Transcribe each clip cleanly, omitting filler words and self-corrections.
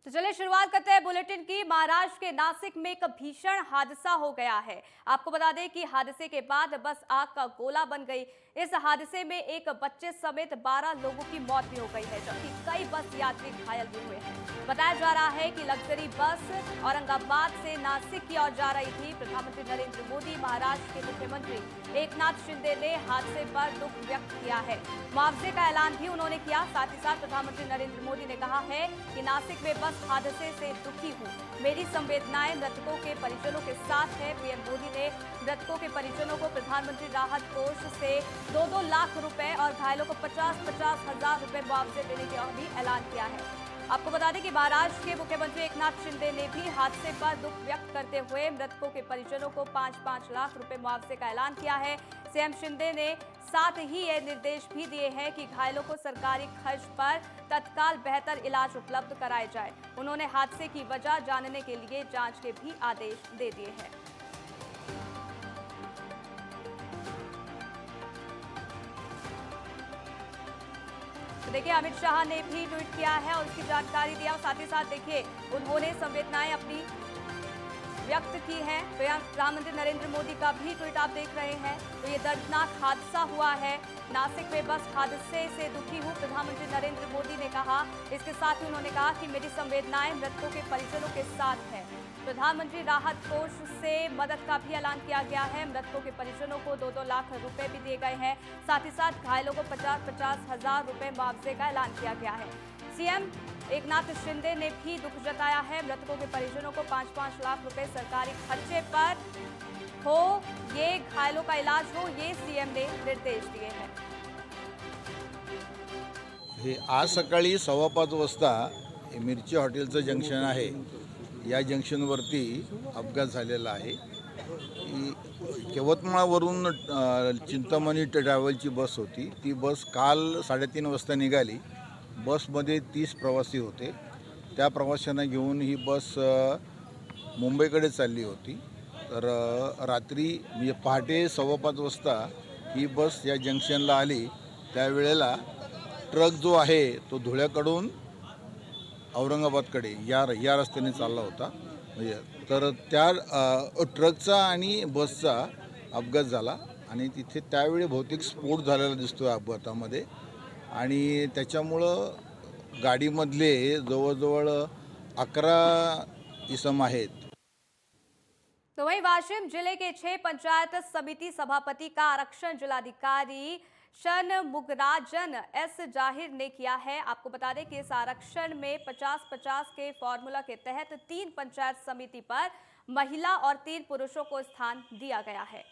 तो चलिए शुरुआत करते हैं बुलेटिन की। महाराष्ट्र के नासिक में एक भीषण हादसा हो गया है। आपको बता दें कि हादसे के बाद बस आग का गोला बन गई। इस हादसे में एक बच्चे समेत 12 लोगों की मौत भी हो गई है, जबकि कई बस यात्री घायल भी हुए हैं। बताया जा रहा है कि लग्जरी बस औरंगाबाद से नासिक की ओर जा रही थी। प्रधानमंत्री नरेंद्र मोदी, महाराष्ट्र के मुख्यमंत्री एकनाथ शिंदे ने हादसे पर दुख व्यक्त किया है। मुआवजे का ऐलान भी उन्होंने किया। साथ ही साथ प्रधानमंत्री नरेंद्र मोदी ने कहा है कि नासिक में बस हादसे से दुखी हूं, मेरी संवेदनाएं मृतकों के परिजनों के साथ है। पीएम मोदी ने मृतकों के परिजनों को प्रधानमंत्री राहत कोष से 2-2 लाख रुपए और घायलों को 50-50 हजार रुपए मुआवजे देने का भी ऐलान किया है। आपको बता दें कि महाराष्ट्र के मुख्यमंत्री एकनाथ शिंदे ने भी हादसे पर दुख व्यक्त करते हुए मृतकों के परिजनों को 5-5 लाख रुपए मुआवजे का ऐलान किया है। सीएम शिंदे ने साथ ही ये निर्देश भी दिए हैं कि घायलों को सरकारी खर्च पर तत्काल बेहतर इलाज उपलब्ध कराए जाए। उन्होंने हादसे की वजह जानने के लिए जांच के भी आदेश दे दिए हैं। तो देखिए, अमित शाह ने भी ट्वीट किया है और उसकी जानकारी दिया। साथ ही साथ देखिए, उन्होंने संवेदनाएं अपनी व्यक्त की है। प्रधानमंत्री नरेंद्र मोदी का भी ट्वीट आप देख रहे हैं। तो ये दर्दनाक हादसा हुआ है नासिक में, बस हादसे से दुखी हूं, प्रधानमंत्री नरेंद्र मोदी ने कहा। इसके साथ ही उन्होंने कहा कि मेरी संवेदनाएं मृतकों के परिजनों के साथ है। प्रधानमंत्री राहत कोष से मदद का भी ऐलान किया गया है। मृतकों के परिजनों को 2-2 लाख रुपए भी दिए गए हैं। साथ ही साथ घायलों को 50-50 हजार रुपए मुआवजे का ऐलान किया गया है। सीएम एकनाथ शिंदे ने भी दुख जताया है। मृतकों के परिजनों को 5-5 लाख रुपए सरकारी खर्चे पर हो, ये घायलों का इलाज हो, ये सीएम ने निर्देश दिए हैं। हे आज सकाळी 5:15 वाजता मिरची हॉटेलचं जंक्शन आहे, या जंक्शनवरती अपघात झालेला आहे. यवतमाळवरून चिंतामणी ट्रॅव्हलची बस होती. ती बस काल 3:30 वाजता निघाली. बसमध्ये 30 प्रवासी होते. त्या प्रवाशांना घेऊन ही बस मुंबईकडे चालली होती. तर रात्री म्हणजे पहाटे 5:15 वाजता ही बस या जंक्शनला आली. त्यावेळेला ट्रक जो आहे तो धुळ्याकडून औरंगाबादकडे या रस्त्याने चालला होता. म्हणजे तर त्या ट्रकचा आणि बसचा अपघात झाला आणि तिथे त्यावेळी भौतिक स्फोट झालेला दिसतो अपघातामध्ये. आणि त्याच्यामुळं गाडीमधले जवळजवळ 11 इसम आहेत. तो वहीं वाशिम जिले के 6 पंचायत समिति सभापति का आरक्षण जिलाधिकारी षणमुगराजन एस जाहिर ने किया है। आपको बता दें कि इस आरक्षण में 50-50 के फॉर्मूला के तहत 3 पंचायत समिति पर महिला और 3 पुरुषों को स्थान दिया गया है।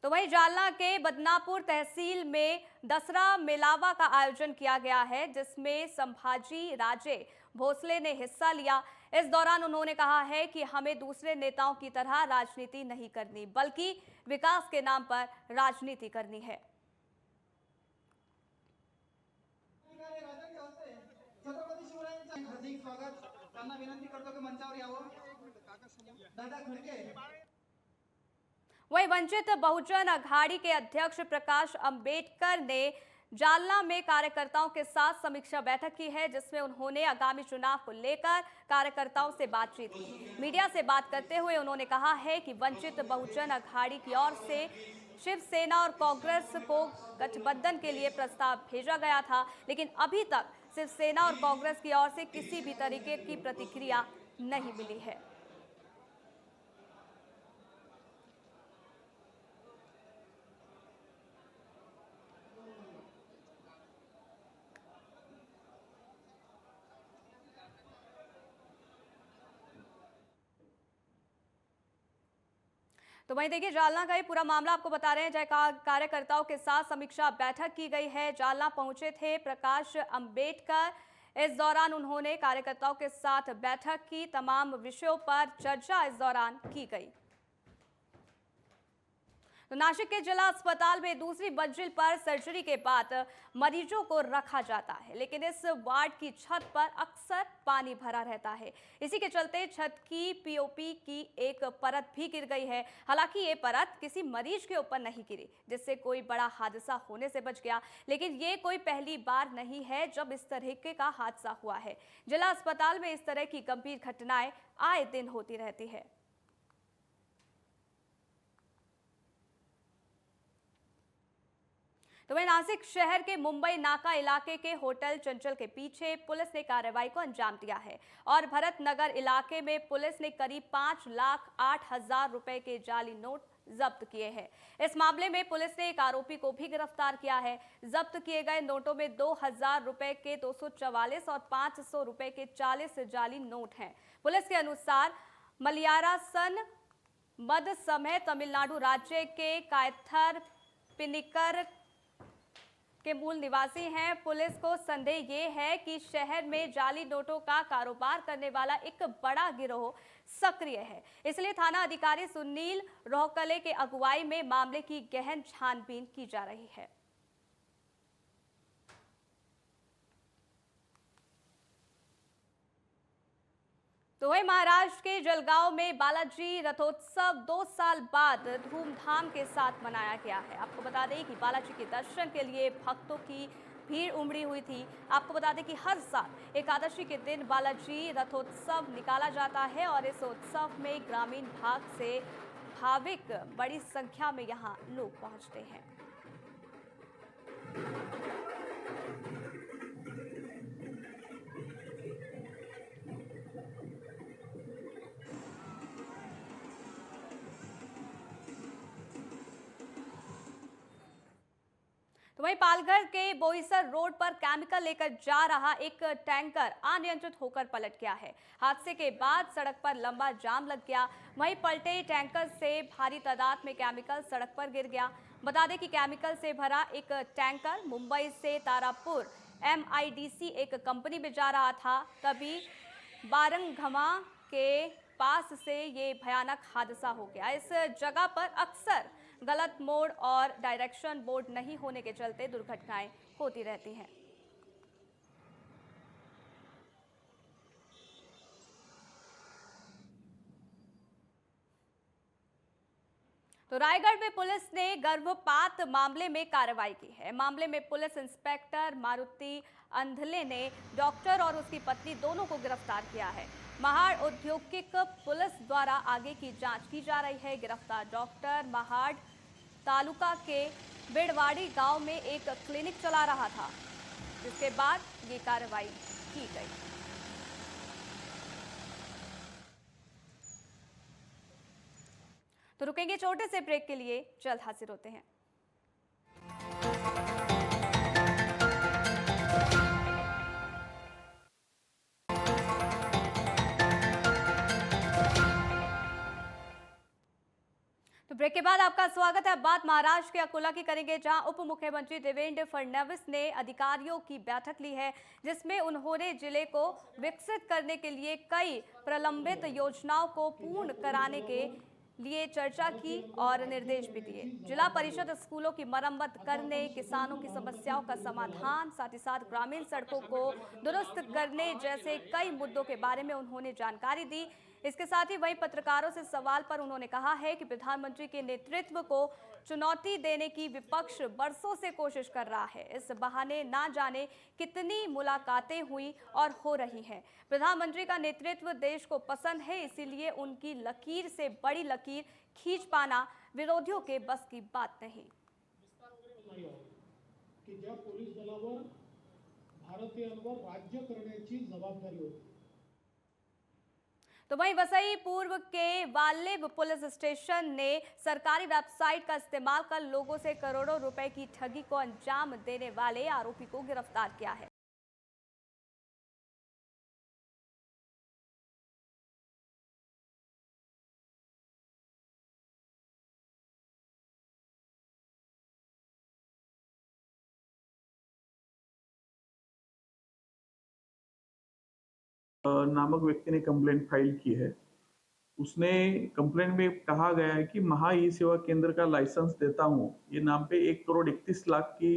तो वहीं जालना के बदनापुर तहसील में दसरा मेलावा का आयोजन किया गया है, जिसमें संभाजी राजे भोसले ने हिस्सा लिया। इस दौरान उन्होंने कहा है कि हमें दूसरे नेताओं की तरह राजनीति नहीं करनी, बल्कि विकास के नाम पर राजनीति करनी है। छत्रपती शिवरायांचे हार्दिक स्वागत. त्यांना विनंती करतो की मंचावर यावं. दादा खडके. वहीं वंचित बहुजन अघाड़ी के अध्यक्ष प्रकाश अंबेडकर ने जालना में कार्यकर्ताओं के साथ समीक्षा बैठक की है, जिसमें उन्होंने आगामी चुनाव को लेकर कार्यकर्ताओं से बातचीत की। मीडिया से बात करते हुए उन्होंने कहा है कि वंचित बहुजन अघाड़ी की ओर से शिवसेना और कांग्रेस को गठबंधन के लिए प्रस्ताव भेजा गया था, लेकिन अभी तक शिवसेना और कांग्रेस की ओर से किसी भी तरीके की प्रतिक्रिया नहीं मिली है। तो वहीं देखिए, जालना का ये पूरा मामला आपको बता रहे हैं, जहाँ कार्यकर्ताओं के साथ समीक्षा बैठक की गई है। जालना पहुंचे थे प्रकाश अंबेडकर। इस दौरान उन्होंने कार्यकर्ताओं के साथ बैठक की, तमाम विषयों पर चर्चा इस दौरान की गई। तो नासिक के जिला अस्पताल में दूसरी मंजिल पर सर्जरी के बाद मरीजों को रखा जाता है, लेकिन इस वार्ड की छत पर अक्सर पानी भरा रहता है। इसी के चलते छत की पीओपी की एक परत भी गिर गई है। हालांकि ये परत किसी मरीज के ऊपर नहीं गिरी, जिससे कोई बड़ा हादसा होने से बच गया, लेकिन ये कोई पहली बार नहीं है जब इस तरह का हादसा हुआ है। जिला अस्पताल में इस तरह की गंभीर घटनाएं आए दिन होती रहती है। तो वहीं नासिक शहर के मुंबई नाका इलाके के होटल चंचल के पीछे पुलिस ने कार्रवाई को अंजाम दिया है और भरत नगर इलाके में पुलिस ने करीब 5,08,000 रुपए के जाली नोट जब्त किए हैं। इस मामले में पुलिस ने एक आरोपी को भी गिरफ्तार किया है। जब्त किए गए नोटों में 2,000 रुपए के 244 और 500 रुपए के 40 जाली नोट हैं। पुलिस के अनुसार मलयारा सन मध्य समय तमिलनाडु राज्य के कायथर पिनिकर के मूल निवासी हैं। पुलिस को संदेह ये है कि शहर में जाली नोटों का कारोबार करने वाला एक बड़ा गिरोह सक्रिय है, इसलिए थाना अधिकारी सुनील रोहकले के अगुवाई में मामले की गहन छानबीन की जा रही है। तो वही महाराष्ट्र के जलगांव में बालाजी रथोत्सव 2 साल बाद धूमधाम के साथ मनाया गया है। आपको बता दें कि बालाजी के दर्शन के लिए भक्तों की भीड़ उमड़ी हुई थी। आपको बता दें कि हर साल एकादशी के दिन बालाजी रथोत्सव निकाला जाता है और इस उत्सव में ग्रामीण भाग से भाविक बड़ी संख्या में यहां लोग पहुंचते हैं। तो वहीं पालघर के बोईसर रोड पर केमिकल लेकर जा रहा एक टैंकर अनियंत्रित होकर पलट गया है। हादसे के बाद सड़क पर लंबा जाम लग गया। वहीं पलटे टैंकर से भारी तादाद में केमिकल सड़क पर गिर गया। बता दें कि केमिकल से भरा एक टैंकर मुंबई से तारापुर MIDC एक कंपनी में जा रहा था, तभी बारंगघमा के पास से ये भयानक हादसा हो गया। इस जगह पर अक्सर गलत मोड़ और डायरेक्शन बोर्ड नहीं होने के चलते दुर्घटनाएं होती रहती हैं। तो रायगढ़ में पुलिस ने गर्भपात मामले में कार्रवाई की है। मामले में पुलिस इंस्पेक्टर मारुति अंधले ने डॉक्टर और उसकी पत्नी दोनों को गिरफ्तार किया है। महाड़ औद्योगिक पुलिस द्वारा आगे की जांच की जा रही है। गिरफ्तार डॉक्टर महाड़ तालुका के बिड़वाड़ी गांव में एक क्लिनिक चला रहा था, जिसके बाद ये कार्रवाई की गई। तो रुकेंगे छोटे से ब्रेक के लिए, जल्द हाजिर होते हैं। तो ब्रेक के बाद आपका स्वागत है। अब बात महाराष्ट्र के अकोला की करेंगे, जहां उप मुख्यमंत्री देवेंद्र फडणवीस ने अधिकारियों की बैठक ली है, जिसमें उन्होंने जिले को विकसित करने के लिए कई प्रलंबित योजनाओं को पूर्ण कराने के लिए चर्चा की और निर्देश भी दिए। जिला परिषद स्कूलों की मरम्मत करने, किसानों की समस्याओं का समाधान, साथ ही साथ ग्रामीण सड़कों को दुरुस्त करने जैसे कई मुद्दों के बारे में उन्होंने जानकारी दी। इसके साथ ही वही पत्रकारों से सवाल पर उन्होंने कहा है कि प्रधानमंत्री के नेतृत्व को चुनौती देने की विपक्ष बरसों से कोशिश कर रहा है। इस बहाने ना जाने कितनी मुलाकातें हुई और हो रही हैं। प्रधानमंत्री का नेतृत्व देश को पसंद है, इसीलिए उनकी लकीर से बड़ी लकीर खींच पाना विरोधियों के बस की बात नहीं। की ज्या पोलीस दलावर भारतीयांवर राज्य करण्याची जबाबदारी होती। तो वहीं वसई पूर्व के वालेब पुलिस स्टेशन ने सरकारी वेबसाइट का इस्तेमाल कर लोगों से करोड़ों रुपए की ठगी को अंजाम देने वाले आरोपी को गिरफ्तार किया है। नामक व्यक्ति ने कंप्लेंट फाइल की है उसने कंप्लेंट में कहा गया है कि महा ई सेवा केंद्र का लाइसेंस देता हूँ ये नाम पे 1,31,00,000 की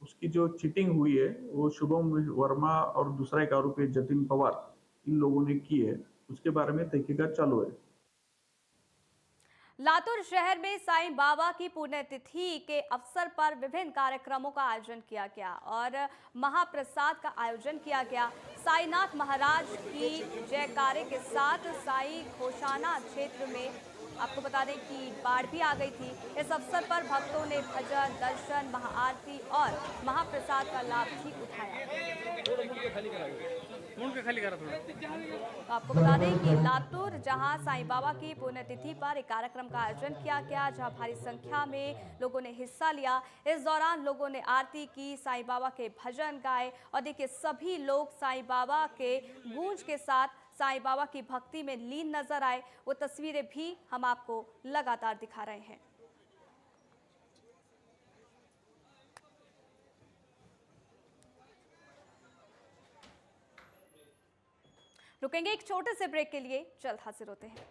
उसकी जो चीटिंग हुई है वो शुभम वर्मा और दूसरा एक आरोपी जतिन पवार इन लोगों ने की है। उसके बारे में तहकीकात चालू है। लातूर शहर में साईं बाबा की पुण्यतिथि के अवसर पर विभिन्न कार्यक्रमों का आयोजन किया गया और महाप्रसाद का आयोजन किया गया। साईनाथ महाराज की जयकारे के साथ साई घोषाना क्षेत्र में आपको बता दें कि बाढ़ भी आ गई थी। इस अवसर पर भक्तों ने भजन, दर्शन, महाआरती और महाप्रसाद का लाभ भी उठाया। तो आपको बता दें कि लातूर जहां साईं बाबा की पुण्यतिथि पर एक कार्यक्रम का आयोजन किया गया, जहां भारी संख्या में लोगों ने हिस्सा लिया। इस दौरान लोगों ने आरती की, साईं बाबा के भजन गाए और देखिए सभी लोग साईं बाबा के गूंज के साथ साईं बाबा की भक्ति में लीन नजर आए। वो तस्वीरें भी हम आपको लगातार दिखा रहे हैं। रुकेंगे एक छोटे से ब्रेक के लिए, जल्द हाजिर होते हैं।